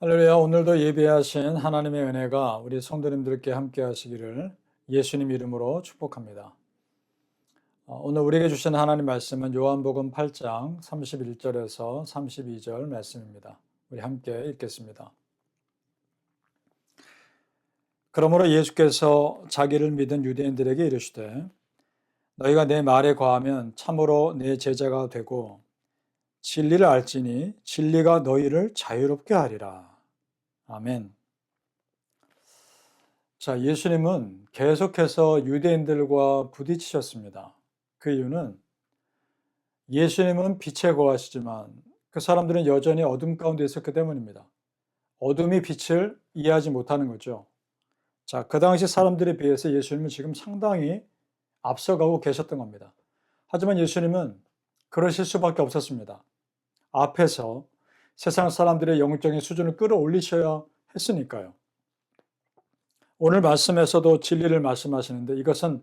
할렐루야. 오늘도 예배하신 하나님의 은혜가 우리 성도님들께 함께 하시기를 예수님 이름으로 축복합니다. 오늘 우리에게 주신 하나님 말씀은 요한복음 8장 31절에서 32절 말씀입니다. 우리 함께 읽겠습니다. 그러므로 예수께서 자기를 믿은 유대인들에게 이르시되 너희가 내 말에 거하면 참으로 내 제자가 되고 진리를 알지니 진리가 너희를 자유롭게 하리라. 아멘. 자, 예수님은 계속해서 유대인들과 부딪히셨습니다. 그 이유는 예수님은 빛에 거하시지만 그 사람들은 여전히 어둠 가운데 있었기 때문입니다. 어둠이 빛을 이해하지 못하는 거죠. 자, 그 당시 사람들에 비해서 예수님은 지금 상당히 앞서가고 계셨던 겁니다. 하지만 예수님은 그러실 수밖에 없었습니다. 앞에서 세상 사람들의 영적인 수준을 끌어올리셔야 했으니까요. 오늘 말씀에서도 진리를 말씀하시는데 이것은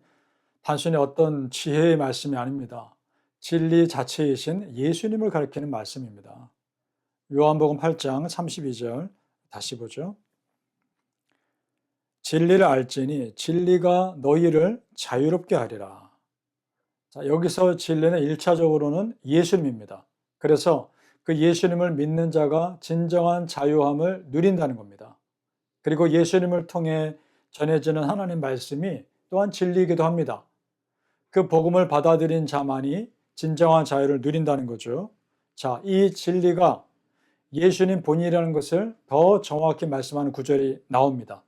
단순히 어떤 지혜의 말씀이 아닙니다. 진리 자체이신 예수님을 가리키는 말씀입니다. 요한복음 8장 32절 다시 보죠. 진리를 알지니 진리가 너희를 자유롭게 하리라. 자, 여기서 진리는 1차적으로는 예수님입니다. 그래서 그 예수님을 믿는 자가 진정한 자유함을 누린다는 겁니다. 그리고 예수님을 통해 전해지는 하나님 말씀이 또한 진리이기도 합니다. 그 복음을 받아들인 자만이 진정한 자유를 누린다는 거죠. 자, 이 진리가 예수님 본인이라는 것을 더 정확히 말씀하는 구절이 나옵니다.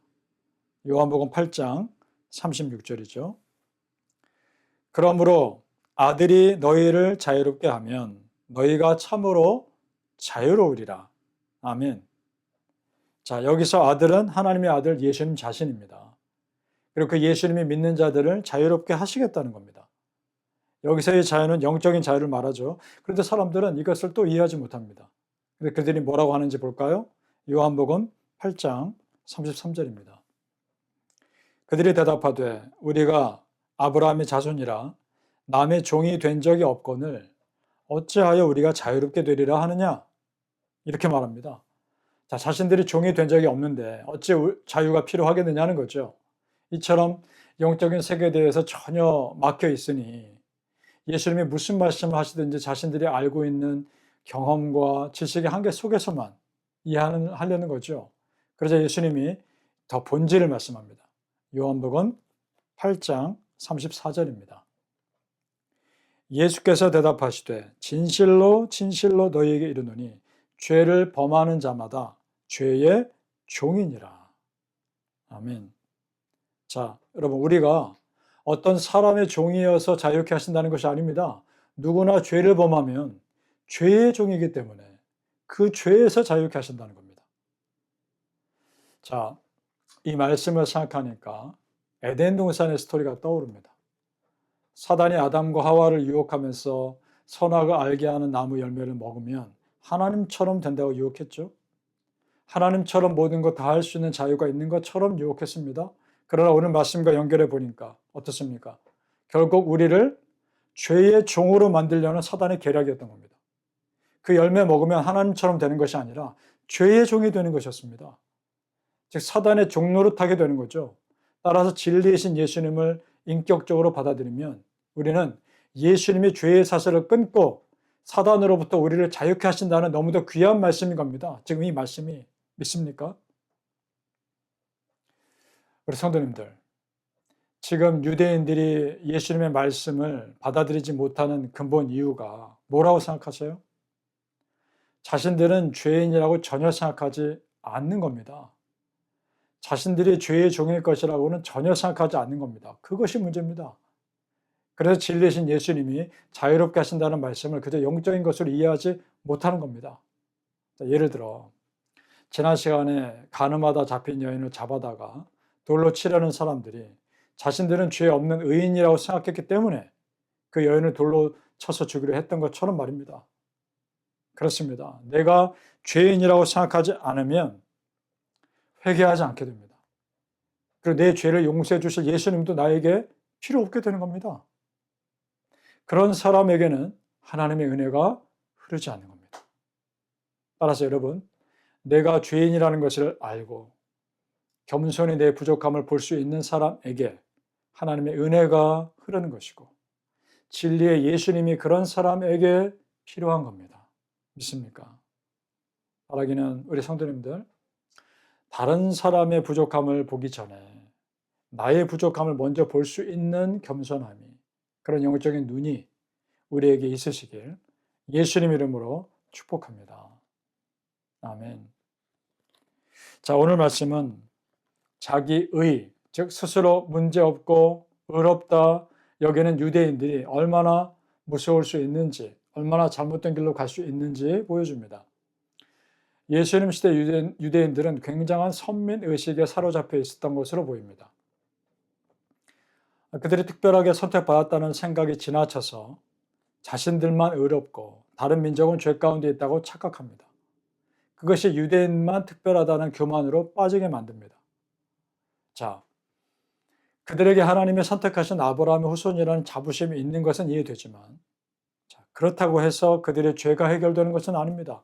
요한복음 8장 36절이죠. 그러므로 아들이 너희를 자유롭게 하면 너희가 참으로 자유로우리라. 아멘. 자, 여기서 아들은 하나님의 아들 예수님 자신입니다. 그리고 그 예수님이 믿는 자들을 자유롭게 하시겠다는 겁니다. 여기서의 자유는 영적인 자유를 말하죠. 그런데 사람들은 이것을 또 이해하지 못합니다. 근데 그들이 뭐라고 하는지 볼까요? 요한복음 8장 33절입니다. 그들이 대답하되 우리가 아브라함의 자손이라 남의 종이 된 적이 없거늘 어찌하여 우리가 자유롭게 되리라 하느냐? 이렇게 말합니다. 자, 자신들이 종이 된 적이 없는데 어찌 자유가 필요하겠느냐는 거죠. 이처럼 영적인 세계에 대해서 전혀 막혀 있으니 예수님이 무슨 말씀을 하시든지 자신들이 알고 있는 경험과 지식의 한계 속에서만 이해하려는 거죠. 그래서 예수님이 더 본질을 말씀합니다. 요한복음 8장 34절입니다. 예수께서 대답하시되 진실로 진실로 너희에게 이르노니 죄를 범하는 자마다 죄의 종이니라. 아멘. 자, 여러분 우리가 어떤 사람의 종이어서 자유케 하신다는 것이 아닙니다. 누구나 죄를 범하면 죄의 종이기 때문에 그 죄에서 자유케 하신다는 겁니다. 자, 이 말씀을 생각하니까 에덴 동산의 스토리가 떠오릅니다. 사단이 아담과 하와를 유혹하면서 선악을 알게 하는 나무 열매를 먹으면 하나님처럼 된다고 유혹했죠. 하나님처럼 모든 것 다 할 수 있는 자유가 있는 것처럼 유혹했습니다. 그러나 오늘 말씀과 연결해 보니까 어떻습니까? 결국 우리를 죄의 종으로 만들려는 사단의 계략이었던 겁니다. 그 열매 먹으면 하나님처럼 되는 것이 아니라 죄의 종이 되는 것이었습니다. 즉 사단의 종노릇하게 되는 거죠. 따라서 진리이신 예수님을 인격적으로 받아들이면 우리는 예수님이 죄의 사슬을 끊고 사단으로부터 우리를 자유케 하신다는 너무도 귀한 말씀인 겁니다. 지금 이 말씀이 믿습니까? 우리 성도님들, 지금 유대인들이 예수님의 말씀을 받아들이지 못하는 근본 이유가 뭐라고 생각하세요? 자신들은 죄인이라고 전혀 생각하지 않는 겁니다. 자신들이 죄의 종일 것이라고는 전혀 생각하지 않는 겁니다. 그것이 문제입니다. 그래서 진리이신 예수님이 자유롭게 하신다는 말씀을 그저 영적인 것으로 이해하지 못하는 겁니다. 예를 들어 지난 시간에 간음하다 잡힌 여인을 잡아다가 돌로 치려는 사람들이 자신들은 죄 없는 의인이라고 생각했기 때문에 그 여인을 돌로 쳐서 죽이려 했던 것처럼 말입니다. 그렇습니다. 내가 죄인이라고 생각하지 않으면 회개하지 않게 됩니다. 그리고 내 죄를 용서해 주실 예수님도 나에게 필요 없게 되는 겁니다. 그런 사람에게는 하나님의 은혜가 흐르지 않는 겁니다. 따라서 여러분, 내가 죄인이라는 것을 알고 겸손히 내 부족함을 볼 수 있는 사람에게 하나님의 은혜가 흐르는 것이고 진리의 예수님이 그런 사람에게 필요한 겁니다. 믿습니까? 바라기는 우리 성도님들, 다른 사람의 부족함을 보기 전에 나의 부족함을 먼저 볼 수 있는 겸손함이, 그런 영적인 눈이 우리에게 있으시길 예수님 이름으로 축복합니다. 아멘. 자, 오늘 말씀은 자기의, 즉 스스로 문제없고 의롭다 여기는 유대인들이 얼마나 무서울 수 있는지, 얼마나 잘못된 길로 갈 수 있는지 보여줍니다. 예수님 시대 유대인들은 굉장한 선민의식에 사로잡혀 있었던 것으로 보입니다. 그들이 특별하게 선택받았다는 생각이 지나쳐서 자신들만 의롭고 다른 민족은 죄 가운데 있다고 착각합니다. 그것이 유대인만 특별하다는 교만으로 빠지게 만듭니다. 자, 그들에게 하나님이 선택하신 아브라함의 후손이라는 자부심이 있는 것은 이해되지만, 그렇다고 해서 그들의 죄가 해결되는 것은 아닙니다.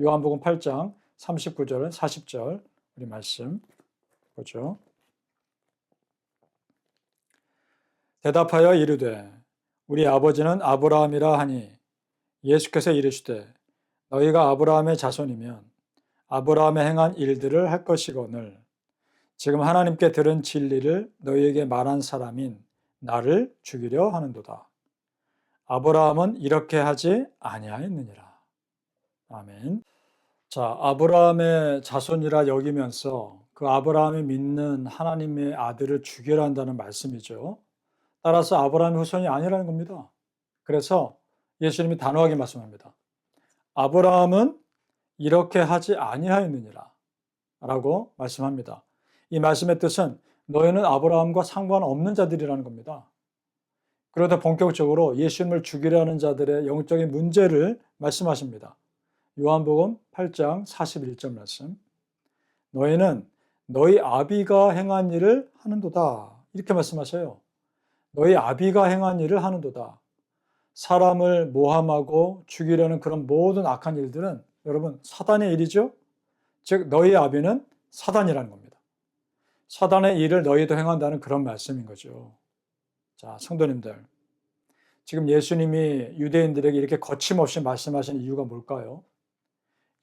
요한복음 8장 39절, 40절 우리 말씀 보죠. 대답하여 이르되 우리 아버지는 아브라함이라 하니 예수께서 이르시되 너희가 아브라함의 자손이면 아브라함의 행한 일들을 할 것이거늘 지금 하나님께 들은 진리를 너희에게 말한 사람인 나를 죽이려 하는도다. 아브라함은 이렇게 하지 아니하였느니라. 아멘. 자, 아브라함의 자손이라 여기면서 그 아브라함이 믿는 하나님의 아들을 죽이려 한다는 말씀이죠. 따라서 아브라함의 후손이 아니라는 겁니다. 그래서 예수님이 단호하게 말씀합니다. 아브라함은 이렇게 하지 아니하였느니라 라고 말씀합니다. 이 말씀의 뜻은 너희는 아브라함과 상관없는 자들이라는 겁니다. 그러다 본격적으로 예수님을 죽이려 하는 자들의 영적인 문제를 말씀하십니다. 요한복음 8장 41절 말씀. 너희는 너희 아비가 행한 일을 하는도다. 이렇게 말씀하셔요. 너희 아비가 행한 일을 하는도다. 사람을 모함하고 죽이려는 그런 모든 악한 일들은 여러분 사단의 일이죠. 즉 너희 아비는 사단이라는 겁니다. 사단의 일을 너희도 행한다는 그런 말씀인 거죠. 자, 성도님들, 지금 예수님이 유대인들에게 이렇게 거침없이 말씀하시는 이유가 뭘까요?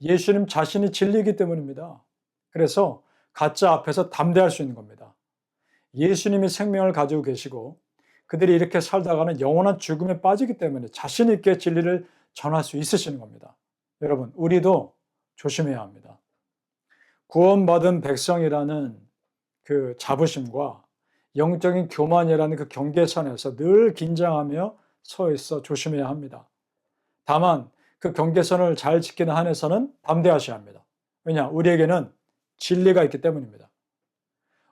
예수님 자신이 진리이기 때문입니다. 그래서 가짜 앞에서 담대할 수 있는 겁니다. 예수님이 생명을 가지고 계시고 그들이 이렇게 살다가는 영원한 죽음에 빠지기 때문에 자신 있게 진리를 전할 수 있으시는 겁니다. 여러분, 우리도 조심해야 합니다. 구원받은 백성이라는 그 자부심과 영적인 교만이라는 그 경계선에서 늘 긴장하며 서 있어 조심해야 합니다. 다만 그 경계선을 잘 지키는 한에서는 담대하셔야 합니다. 왜냐? 우리에게는 진리가 있기 때문입니다.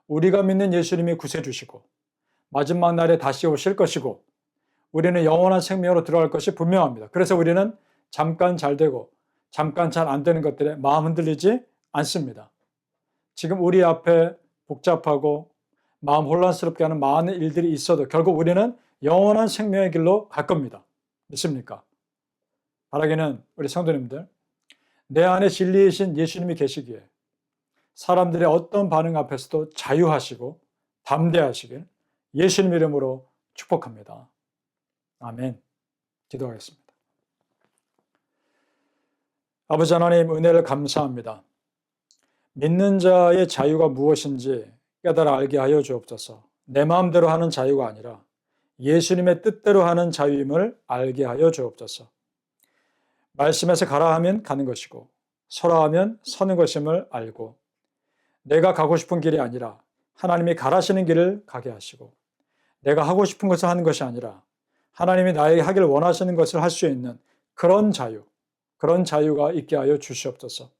우리가 믿는 예수님이 구세주시고 마지막 날에 다시 오실 것이고 우리는 영원한 생명으로 들어갈 것이 분명합니다. 그래서 우리는 잠깐 잘 되고 잠깐 잘 안 되는 것들에 마음 흔들리지 않습니다. 지금 우리 앞에 복잡하고 마음 혼란스럽게 하는 많은 일들이 있어도 결국 우리는 영원한 생명의 길로 갈 겁니다. 믿습니까? 바라기는 우리 성도님들, 내 안에 진리이신 예수님이 계시기에 사람들의 어떤 반응 앞에서도 자유하시고 담대하시길 예수님 이름으로 축복합니다. 아멘. 기도하겠습니다. 아버지 하나님, 은혜를 감사합니다. 믿는 자의 자유가 무엇인지 깨달아 알게 하여 주옵소서. 내 마음대로 하는 자유가 아니라 예수님의 뜻대로 하는 자유임을 알게 하여 주옵소서. 말씀에서 가라 하면 가는 것이고 서라 하면 서는 것임을 알고 내가 가고 싶은 길이 아니라 하나님이 가라시는 길을 가게 하시고 내가 하고 싶은 것을 하는 것이 아니라 하나님이 나에게 하길 원하시는 것을 할 수 있는 그런 자유, 그런 자유가 있게 하여 주시옵소서.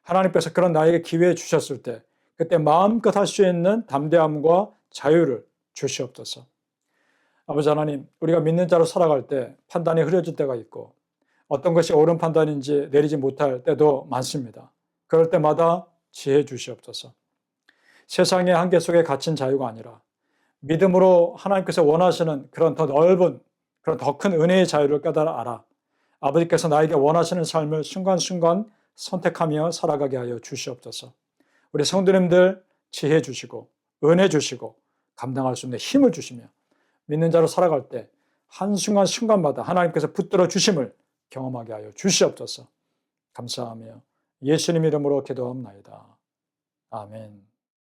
하나님께서 그런 나에게 기회 주셨을 때 그때 마음껏 할 수 있는 담대함과 자유를 주시옵소서. 아버지 하나님, 우리가 믿는 자로 살아갈 때 판단이 흐려질 때가 있고 어떤 것이 옳은 판단인지 내리지 못할 때도 많습니다. 그럴 때마다 지혜 주시옵소서. 세상의 한계 속에 갇힌 자유가 아니라 믿음으로 하나님께서 원하시는 그런 더 넓은, 그런 더 큰 은혜의 자유를 깨달아 알아 아버지께서 나에게 원하시는 삶을 순간순간 선택하며 살아가게 하여 주시옵소서. 우리 성도님들 지혜 주시고 은혜 주시고 감당할 수 있는 힘을 주시며 믿는 자로 살아갈 때 한순간 순간마다 하나님께서 붙들어 주심을 경험하게 하여 주시옵소서. 감사하며 예수님 이름으로 기도합나이다. 아멘.